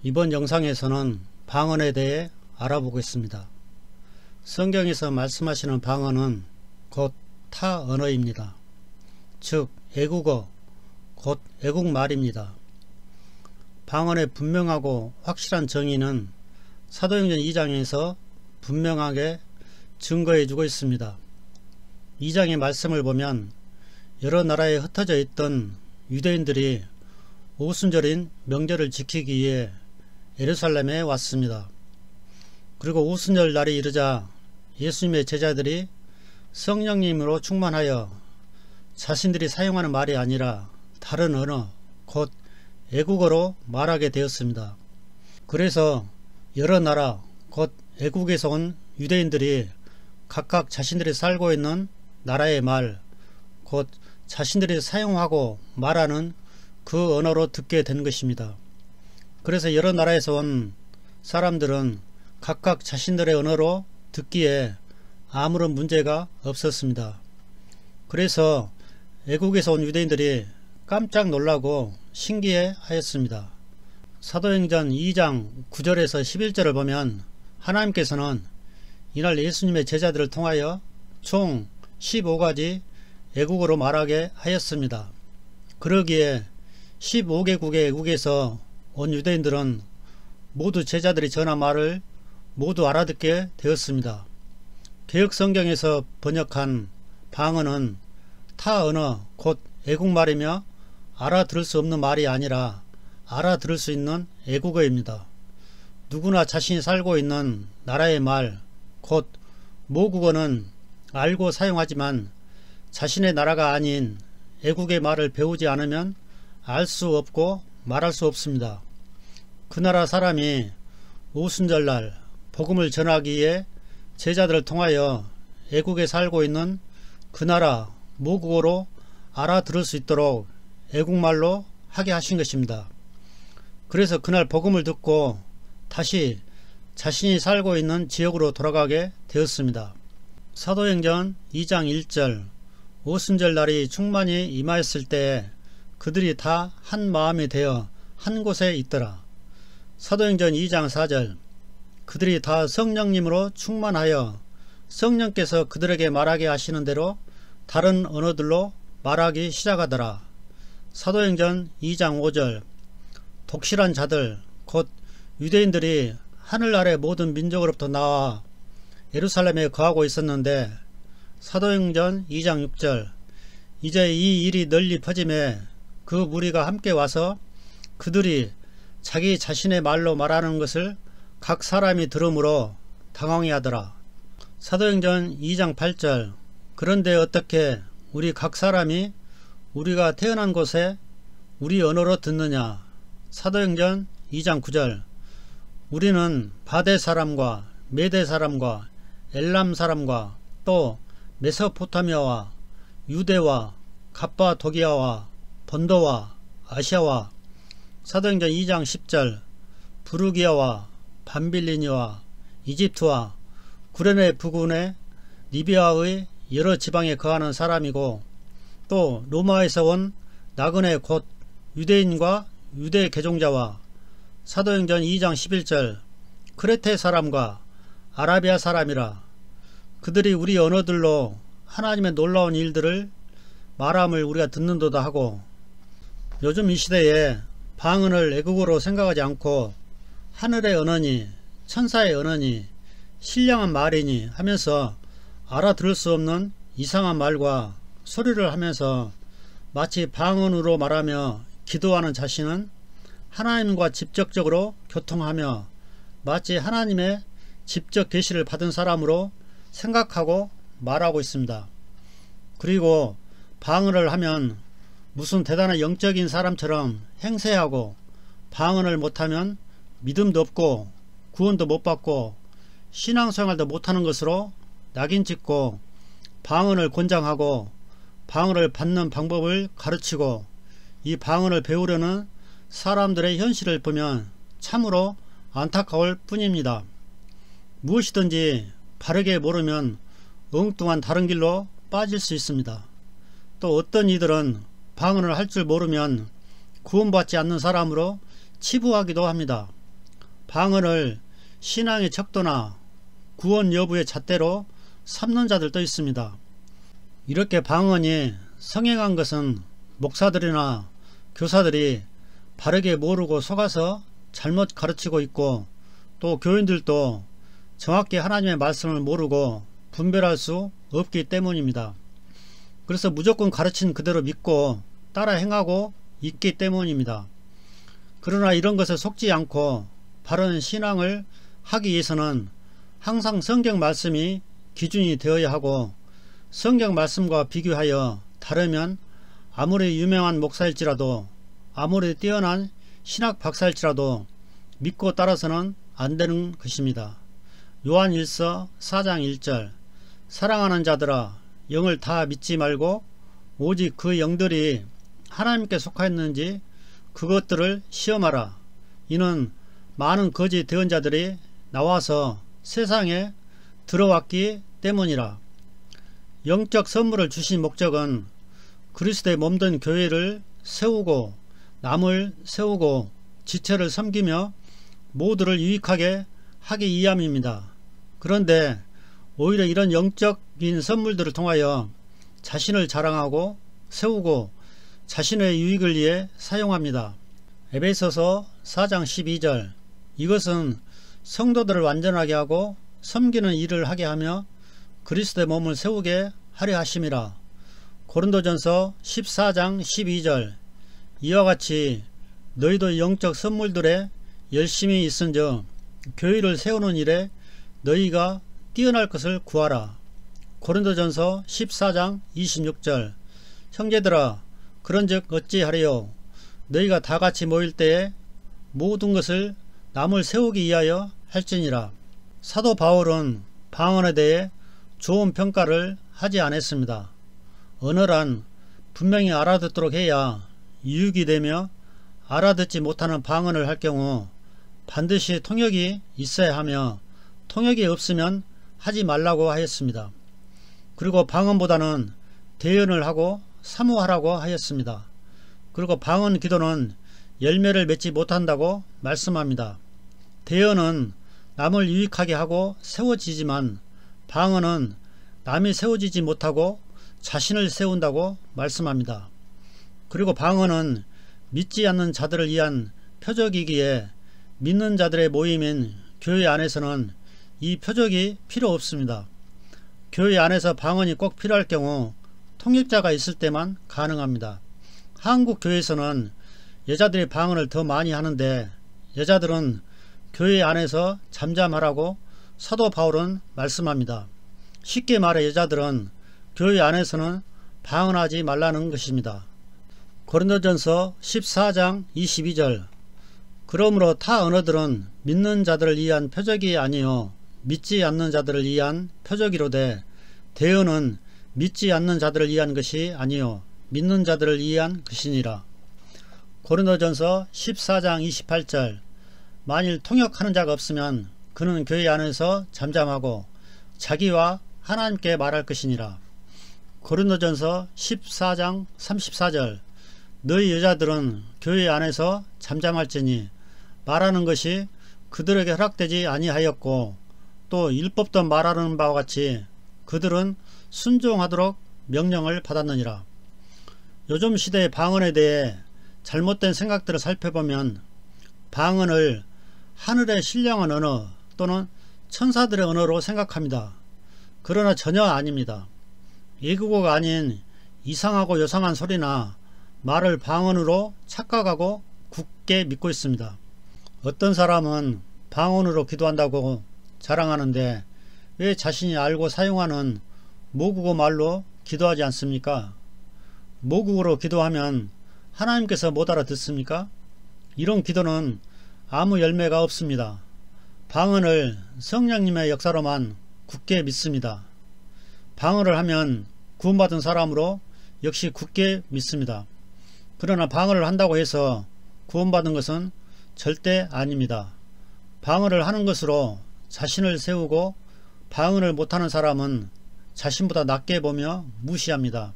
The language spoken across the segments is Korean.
이번 영상에서는 방언에 대해 알아보겠습니다. 성경에서 말씀하시는 방언은 곧 타 언어입니다. 즉 애국어, 곧 애국말입니다. 방언의 분명하고 확실한 정의는 사도행전 2장에서 분명하게 증거해 주고 있습니다. 2장의 말씀을 보면 여러 나라에 흩어져 있던 유대인들이 오순절인 명절을 지키기 위해 예루살렘에 왔습니다. 그리고 오순절 날이 이르자 예수님의 제자들이 성령님으로 충만하여 자신들이 사용하는 말이 아니라 다른 언어, 곧 애국어로 말하게 되었습니다. 그래서 여러 나라, 곧 애국에서 온 유대인들이 각각 자신들이 살고 있는 나라의 말, 곧 자신들이 사용하고 말하는 그 언어로 듣게 된 것입니다. 그래서 여러 나라에서 온 사람들은 각각 자신들의 언어로 듣기에 아무런 문제가 없었습니다. 그래서 애국에서 온 유대인들이 깜짝 놀라고 신기해 하였습니다. 사도행전 2장 9절에서 11절을 보면 하나님께서는 이날 예수님의 제자들을 통하여 총 15가지 애국어로 말하게 하였습니다. 그러기에 15개국의 애국에서 온 유대인들은 모두 제자들이 전한 말을 모두 알아듣게 되었습니다. 개역성경에서 번역한 방언은 타 언어, 곧 애국말이며 알아들을 수 없는 말이 아니라 알아들을 수 있는 애국어입니다. 누구나 자신이 살고 있는 나라의 말, 곧 모국어는 알고 사용하지만 자신의 나라가 아닌 애국의 말을 배우지 않으면 알 수 없고 말할 수 없습니다. 그 나라 사람이 오순절날 복음을 전하기 위해 제자들을 통하여 애국에 살고 있는 그 나라 모국어로 알아들을 수 있도록 애국말로 하게 하신 것입니다. 그래서 그날 복음을 듣고 다시 자신이 살고 있는 지역으로 돌아가게 되었습니다. 사도행전 2장 1절 오순절 날이 충만히 임하였을 때 그들이 다 한 마음이 되어 한 곳에 있더라. 사도행전 2장 4절 그들이 다 성령님으로 충만하여 성령께서 그들에게 말하게 하시는 대로 다른 언어들로 말하기 시작하더라. 사도행전 2장 5절 독실한 자들 곧 유대인들이 하늘 아래 모든 민족으로부터 나와 예루살렘에 거하고 있었는데 사도행전 2장 6절 이제 이 일이 널리 퍼짐에 그 무리가 함께 와서 그들이 자기 자신의 말로 말하는 것을 각 사람이 들으므로 당황해 하더라. 사도행전 2장 8절 그런데 어떻게 우리 각 사람이 우리가 태어난 곳에 우리 언어로 듣느냐. 사도행전 2장 9절 우리는 바데 사람과 메데 사람과 엘람 사람과 또 메소포타미아와 유대와 갑바도기아와 본도와 아시아와 사도행전 2장 10절 부르기아와 밤빌리니와 이집트와 구레네 부근의 리비아의 여러 지방에 거하는 사람이고 또 로마에서 온 나그네 곧 유대인과 유대 개종자와 사도행전 2장 11절 크레테 사람과 아라비아 사람이라 그들이 우리 언어들로 하나님의 놀라운 일들을 말함을 우리가 듣는도다 하고 요즘 이 시대에 방언을 애국어로 생각하지 않고 하늘의 언어니 천사의 언어니 신령한 말이니 하면서 알아들을 수 없는 이상한 말과 소리를 하면서 마치 방언으로 말하며 기도하는 자신은 하나님과 직접적으로 교통하며 마치 하나님의 직접 계시를 받은 사람으로 생각하고 말하고 있습니다. 그리고 방언을 하면 무슨 대단한 영적인 사람처럼 행세하고 방언을 못하면 믿음도 없고 구원도 못 받고 신앙생활도 못하는 것으로 낙인 찍고 방언을 권장하고 방언을 받는 방법을 가르치고 이 방언을 배우려는 사람들의 현실을 보면 참으로 안타까울 뿐입니다. 무엇이든지 바르게 모르면 엉뚱한 다른 길로 빠질 수 있습니다. 또 어떤 이들은 방언을 할 줄 모르면 구원받지 않는 사람으로 치부하기도 합니다. 방언을 신앙의 척도나 구원 여부의 잣대로 삼는 자들도 있습니다. 이렇게 방언이 성행한 것은 목사들이나 교사들이 바르게 모르고 속아서 잘못 가르치고 있고, 또 교인들도 정확히 하나님의 말씀을 모르고 분별할 수 없기 때문입니다. 그래서 무조건 가르친 그대로 믿고 따라 행하고 있기 때문입니다. 그러나 이런 것을 속지 않고 바른 신앙을 하기 위해서는 항상 성경 말씀이 기준이 되어야 하고, 성경 말씀과 비교하여 다르면 아무리 유명한 목사일지라도, 아무리 뛰어난 신학 박사일지라도 믿고 따라서는 안 되는 것입니다. 요한 1서 4장 1절 사랑하는 자들아, 영을 다 믿지 말고 오직 그 영들이 하나님께 속하였는지 그것들을 시험하라. 이는 많은 거짓 대언자들이 나와서 세상에 들어왔기 때문이라. 영적 선물을 주신 목적은 그리스도의 몸된 교회를 세우고 남을 세우고 지체를 섬기며 모두를 유익하게 하기 위함입니다. 그런데 오히려 이런 영적인 선물들을 통하여 자신을 자랑하고 세우고 자신의 유익을 위해 사용합니다. 에베소서 4장 12절 이것은 성도들을 완전하게 하고 섬기는 일을 하게 하며 그리스도의 몸을 세우게 하려 하심이라. 고린도전서 14장 12절 이와 같이 너희도 영적 선물들에 열심히 있은즉 교회를 세우는 일에 너희가 뛰어날 것을 구하라. 고린도전서 14장 26절 형제들아 그런즉 어찌하리요. 너희가 다같이 모일 때에 모든 것을 남을 세우기 위하여 할지니라. 사도 바울은 방언에 대해 좋은 평가를 하지 않았습니다. 언어란 분명히 알아듣도록 해야 유익이 되며, 알아듣지 못하는 방언을 할 경우 반드시 통역이 있어야 하며 통역이 없으면 하지 말라고 하였습니다. 그리고 방언보다는 대언을 하고 사모하라고 하였습니다. 그리고 방언 기도는 열매를 맺지 못한다고 말씀합니다. 대언은 남을 유익하게 하고 세워지지만 방언은 남이 세워지지 못하고 자신을 세운다고 말씀합니다. 그리고 방언은 믿지 않는 자들을 위한 표적이기에 믿는 자들의 모임인 교회 안에서는 이 표적이 필요 없습니다. 교회 안에서 방언이 꼭 필요할 경우 통역자가 있을 때만 가능합니다. 한국 교회에서는 여자들이 방언을 더 많이 하는데 여자들은 교회 안에서 잠잠하라고 사도 바울은 말씀합니다. 쉽게 말해 여자들은 교회 안에서는 방언하지 말라는 것입니다. 고린도전서 14장 22절 그러므로 타 언어들은 믿는 자들을 위한 표적이 아니요 믿지 않는 자들을 위한 표적이로되 대언은 믿지 않는 자들을 위한 것이 아니요 믿는 자들을 위한 것이니라. 고린도전서 14장 28절 만일 통역하는 자가 없으면 그는 교회 안에서 잠잠하고 자기와 하나님께 말할 것이니라. 고린도전서 14장 34절 너희 여자들은 교회 안에서 잠잠할지니 말하는 것이 그들에게 허락되지 아니하였고 또 율법도 말하는 바와 같이 그들은 순종하도록 명령을 받았느니라. 요즘 시대의 방언에 대해 잘못된 생각들을 살펴보면 방언을 하늘의 신령한 언어 또는 천사들의 언어로 생각합니다. 그러나 전혀 아닙니다. 외국어가 아닌 이상하고 요상한 소리나 말을 방언으로 착각하고 굳게 믿고 있습니다. 어떤 사람은 방언으로 기도한다고 자랑하는데 왜 자신이 알고 사용하는 모국어 말로 기도하지 않습니까? 모국어로 기도하면 하나님께서 못 알아듣습니까? 이런 기도는 아무 열매가 없습니다. 방언을 성령님의 역사로만 굳게 믿습니다. 방언을 하면 구원받은 사람으로 역시 굳게 믿습니다. 그러나 방언을 한다고 해서 구원받은 것은 절대 아닙니다. 방언을 하는 것으로 자신을 세우고 방언을 못하는 사람은 자신보다 낮게 보며 무시합니다.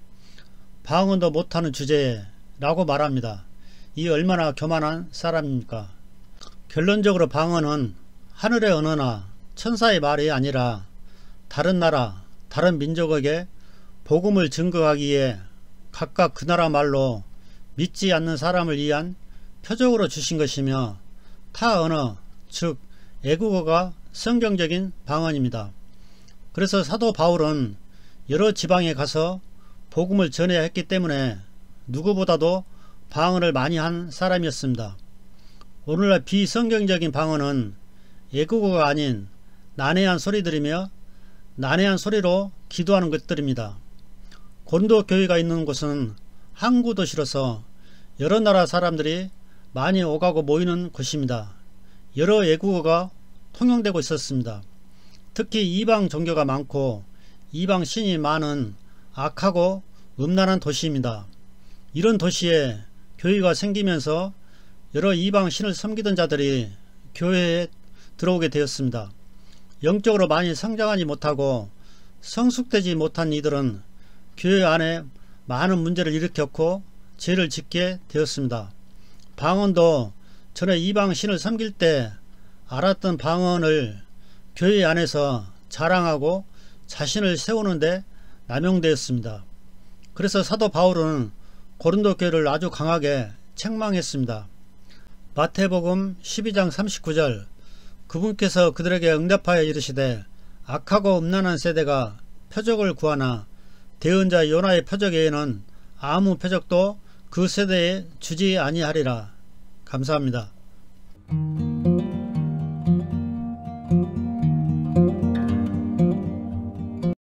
방언도 못하는 주제에 라고 말합니다. 이 얼마나 교만한 사람입니까? 결론적으로 방언은 하늘의 언어나 천사의 말이 아니라 다른 나라, 다른 민족에게 복음을 증거하기 위해 각각 그 나라 말로 믿지 않는 사람을 위한 표적으로 주신 것이며, 타 언어, 즉 애국어가 성경적인 방언입니다. 그래서 사도 바울은 여러 지방에 가서 복음을 전해야 했기 때문에 누구보다도 방언을 많이 한 사람이었습니다. 오늘날 비성경적인 방언은 애국어가 아닌 난해한 소리들이며 난해한 소리로 기도하는 것들입니다. 고린도 교회가 있는 곳은 항구 도시로서 여러 나라 사람들이 많이 오가고 모이는 곳입니다. 여러 애국어가 통용되고 있었습니다. 특히 이방 종교가 많고 이방 신이 많은 악하고 음란한 도시입니다. 이런 도시에 교회가 생기면서 여러 이방 신을 섬기던 자들이 교회에 들어오게 되었습니다. 영적으로 많이 성장하지 못하고 성숙되지 못한 이들은 교회 안에 많은 문제를 일으켰고 죄를 짓게 되었습니다. 방언도 전에 이방 신을 섬길 때 알았던 방언을 교회 안에서 자랑하고 자신을 세우는데 남용되었습니다. 그래서 사도 바울은 고린도 교회를 아주 강하게 책망했습니다. 마태복음 12장 39절, 그분께서 그들에게 응답하여 이르시되 악하고 음란한 세대가 표적을 구하나 대언자 요나의 표적 외에는 아무 표적도 그 세대에 주지 아니하리라. 감사합니다.